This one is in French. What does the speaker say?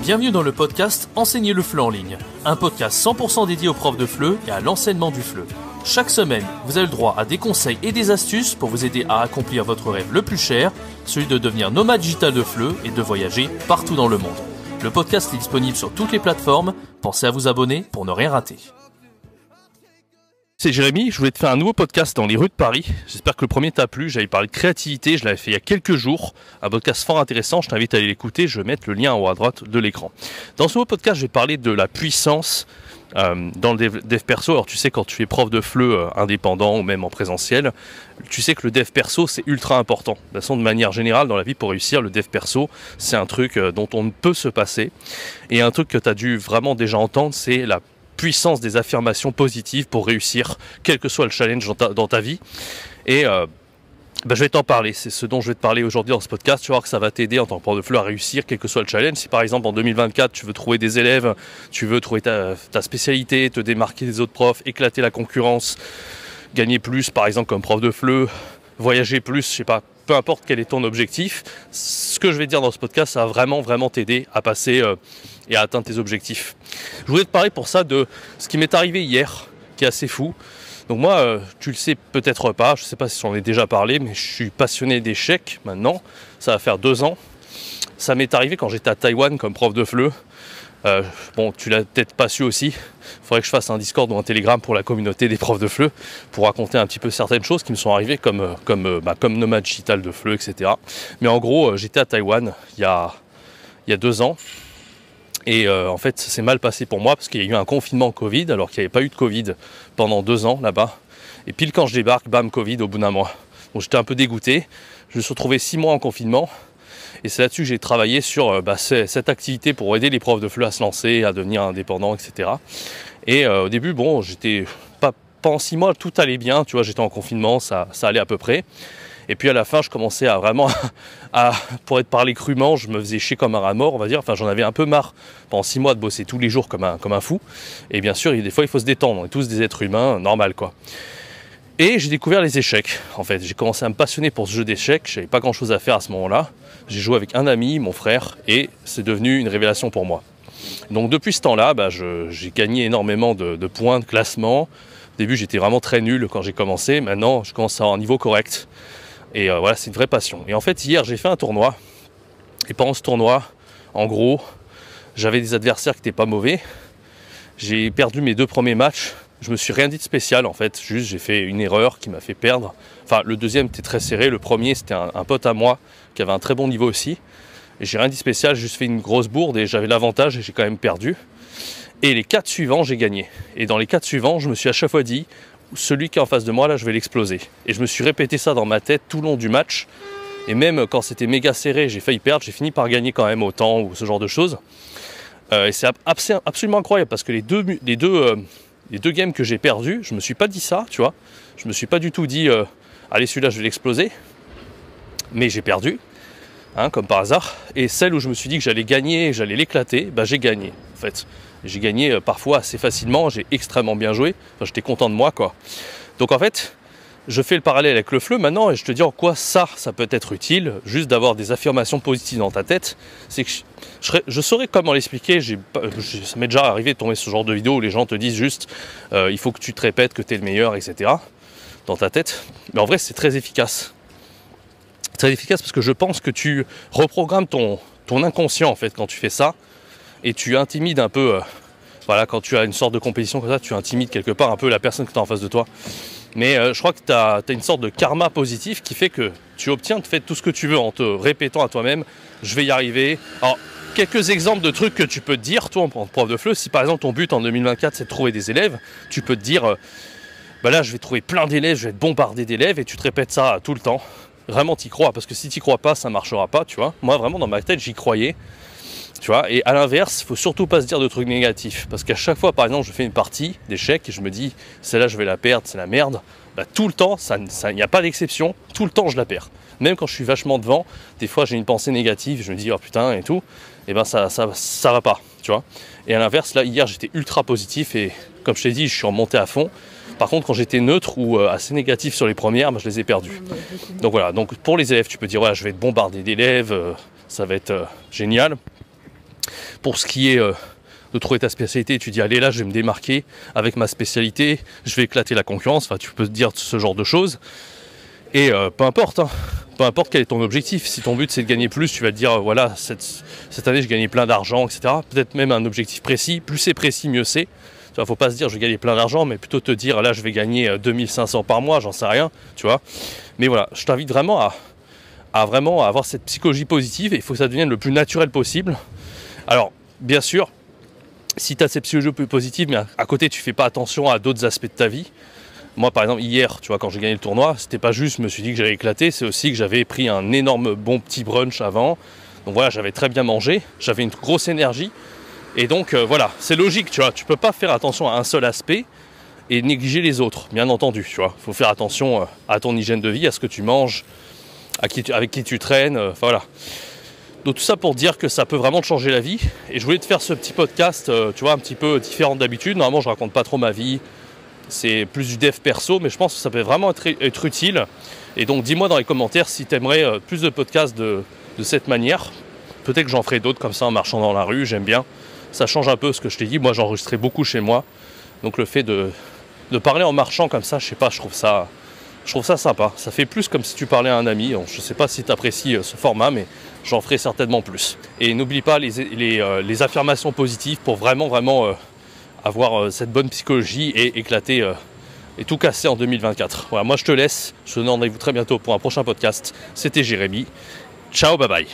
Bienvenue dans le podcast Enseigner le FLE en ligne, un podcast 100% dédié aux profs de FLE et à l'enseignement du FLE. Chaque semaine, vous avez le droit à des conseils et des astuces pour vous aider à accomplir votre rêve le plus cher, celui de devenir nomade digital de FLE et de voyager partout dans le monde. Le podcast est disponible sur toutes les plateformes, pensez à vous abonner pour ne rien rater. C'est Jérémy, je voulais te faire un nouveau podcast dans les rues de Paris. J'espère que le premier t'a plu. J'avais parlé de créativité, je l'avais fait il y a quelques jours. Un podcast fort intéressant, je t'invite à aller l'écouter. Je vais mettre le lien en haut à droite de l'écran. Dans ce nouveau podcast, je vais parler de la puissance dans le dev perso. Alors tu sais, quand tu es prof de FLE indépendant ou même en présentiel, tu sais que le dev perso c'est ultra important. De toute façon, de manière générale, dans la vie, pour réussir, le dev perso c'est un truc dont on ne peut se passer. Et un truc que tu as dû vraiment déjà entendre, c'est la puissance des affirmations positives pour réussir, quel que soit le challenge dans ta vie. Et je vais t'en parler, c'est ce dont je vais te parler aujourd'hui dans ce podcast. Tu vas voir que ça va t'aider en tant que prof de FLE à réussir, quel que soit le challenge. Si par exemple en 2024 tu veux trouver des élèves, tu veux trouver ta spécialité, te démarquer des autres profs, éclater la concurrence, gagner plus par exemple comme prof de FLE, voyager plus, je sais pas, peu importe quel est ton objectif, ce que je vais te dire dans ce podcast, ça va vraiment t'aider à passer et à atteindre tes objectifs. Je voulais te parler pour ça de ce qui m'est arrivé hier, qui est assez fou. Donc moi, tu le sais peut-être pas, je sais pas si j'en ai déjà parlé, mais je suis passionné d'échecs maintenant, ça va faire 2 ans. Ça m'est arrivé quand j'étais à Taïwan comme prof de FLE. Bon, tu l'as peut-être pas su aussi, il faudrait que je fasse un Discord ou un Telegram pour la communauté des profs de FLE pour raconter un petit peu certaines choses qui me sont arrivées comme nomade digital de FLE, etc. Mais en gros, j'étais à Taïwan il y a 2 ans et en fait, ça s'est mal passé pour moi parce qu'il y a eu un confinement Covid alors qu'il n'y avait pas eu de Covid pendant 2 ans là-bas. Et pile quand je débarque, bam, Covid au bout d'un mois. Donc j'étais un peu dégoûté, je me suis retrouvé 6 mois en confinement. Et c'est là-dessus que j'ai travaillé sur cette activité pour aider les profs de FLE à se lancer, à devenir indépendants, etc. Et au début, bon, j'étais pas en 6 mois, tout allait bien, tu vois, j'étais en confinement, ça allait à peu près. Et puis à la fin, je commençais à vraiment, pour être parlé crûment, je me faisais chier comme un rat mort, on va dire. Enfin, j'en avais un peu marre pendant 6 mois de bosser tous les jours comme un fou. Et bien sûr, des fois, il faut se détendre. On est tous des êtres humains, normal quoi. Et j'ai découvert les échecs, en fait. J'ai commencé à me passionner pour ce jeu d'échecs. Je n'avais pas grand-chose à faire à ce moment-là. J'ai joué avec un ami, mon frère, et c'est devenu une révélation pour moi. Donc depuis ce temps-là, j'ai gagné énormément de points, de classement. Au début, j'étais vraiment très nul quand j'ai commencé. Maintenant, je commence à avoir un niveau correct. Et voilà, c'est une vraie passion. Et en fait, hier, j'ai fait un tournoi. Et pendant ce tournoi, en gros, j'avais des adversaires qui n'étaient pas mauvais. J'ai perdu mes 2 premiers matchs. Je me suis rien dit de spécial en fait, juste j'ai fait une erreur qui m'a fait perdre. Enfin, le deuxième était très serré, le premier c'était un pote à moi qui avait un très bon niveau aussi. Et j'ai rien dit de spécial, j'ai juste fait une grosse bourde et j'avais l'avantage et j'ai quand même perdu. Et les 4 suivants, j'ai gagné. Et dans les 4 suivants, je me suis à chaque fois dit, celui qui est en face de moi là, je vais l'exploser. Et je me suis répété ça dans ma tête tout le long du match. Et même quand c'était méga serré, j'ai failli perdre, j'ai fini par gagner quand même autant ou ce genre de choses. Et c'est absolument incroyable parce que les deux games que j'ai perdus, je me suis pas dit ça, tu vois. Je me suis pas du tout dit, allez celui-là je vais l'exploser. Mais j'ai perdu, comme par hasard. Et celle où je me suis dit que j'allais gagner, j'allais l'éclater, j'ai gagné en fait. J'ai gagné parfois assez facilement, j'ai extrêmement bien joué. Enfin, j'étais content de moi quoi. Donc en fait, je fais le parallèle avec le FLE maintenant et je te dis en quoi ça peut être utile, juste d'avoir des affirmations positives dans ta tête. C'est que je saurais comment l'expliquer, ça m'est déjà arrivé de tomber sur ce genre de vidéo où les gens te disent juste il faut que tu te répètes que tu es le meilleur, etc. dans ta tête. Mais en vrai, c'est très efficace. Très efficace parce que je pense que tu reprogrammes ton inconscient en fait quand tu fais ça et tu intimides un peu, quand tu as une sorte de compétition comme ça, tu intimides quelque part un peu la personne que tu as en face de toi. Mais je crois que tu as une sorte de karma positif qui fait que tu obtiens de fait tout ce que tu veux en te répétant à toi-même je vais y arriver. Alors, quelques exemples de trucs que tu peux te dire, toi en prof de FLE, si par exemple ton but en 2024 c'est de trouver des élèves, tu peux te dire là je vais trouver plein d'élèves, je vais être bombardé d'élèves et tu te répètes ça tout le temps. Vraiment t'y crois, parce que si t'y crois pas, ça marchera pas, tu vois. Moi vraiment dans ma tête j'y croyais. Tu vois, et à l'inverse, il faut surtout pas se dire de trucs négatifs. Parce qu'à chaque fois, par exemple, je fais une partie d'échecs et je me dis, celle-là, je vais la perdre, c'est la merde. Tout le temps, il n'y a pas d'exception, tout le temps, je la perds. Même quand je suis vachement devant, des fois, j'ai une pensée négative, je me dis, oh putain, et tout. Et ça va pas, tu vois. Et à l'inverse, là, hier, j'étais ultra positif et comme je t'ai dit, je suis remonté à fond. Par contre, quand j'étais neutre ou assez négatif sur les premières, je les ai perdues. Donc voilà, donc pour les élèves, tu peux dire, ouais, je vais être bombardé d'élèves, ça va être génial. Pour ce qui est de trouver ta spécialité, tu dis allez là je vais me démarquer avec ma spécialité, je vais éclater la concurrence, enfin tu peux te dire ce genre de choses. Et peu importe, hein, peu importe quel est ton objectif, si ton but c'est de gagner plus, tu vas te dire voilà cette année j'ai gagné plein d'argent, etc. Peut-être même un objectif précis, plus c'est précis mieux c'est. Tu vois, faut pas se dire je vais gagner plein d'argent, mais plutôt te dire là je vais gagner 2500 par mois, j'en sais rien, tu vois. Mais voilà, je t'invite vraiment à vraiment avoir cette psychologie positive, et il faut que ça devienne le plus naturel possible. Alors bien sûr, si tu as cette psychologie positive, mais à côté tu fais pas attention à d'autres aspects de ta vie. Moi par exemple hier, tu vois, quand j'ai gagné le tournoi, c'était pas juste je me suis dit que j'allais éclater, c'est aussi que j'avais pris un énorme bon petit brunch avant. Donc voilà, j'avais très bien mangé, j'avais une grosse énergie. Et donc voilà, c'est logique, tu vois, tu peux pas faire attention à un seul aspect et négliger les autres, bien entendu, tu vois. Il faut faire attention à ton hygiène de vie, à ce que tu manges, avec qui tu traînes, enfin voilà. Donc tout ça pour dire que ça peut vraiment te changer la vie. Et je voulais te faire ce petit podcast, tu vois, un petit peu différent d'habitude. Normalement, je raconte pas trop ma vie. C'est plus du dev perso, mais je pense que ça peut vraiment être utile. Et donc dis-moi dans les commentaires si tu aimerais plus de podcasts de cette manière. Peut-être que j'en ferai d'autres comme ça en marchant dans la rue, j'aime bien. Ça change un peu ce que je t'ai dit. Moi j'enregistrais beaucoup chez moi. Donc le fait de parler en marchant comme ça, je sais pas, je trouve ça sympa. Ça fait plus comme si tu parlais à un ami. Donc, je sais pas si tu apprécies ce format, mais j'en ferai certainement plus. Et n'oublie pas les affirmations positives pour vraiment avoir cette bonne psychologie et éclater et tout casser en 2024. Voilà, moi je te laisse. Je te donne rendez-vous très bientôt pour un prochain podcast. C'était Jérémy. Ciao, bye bye.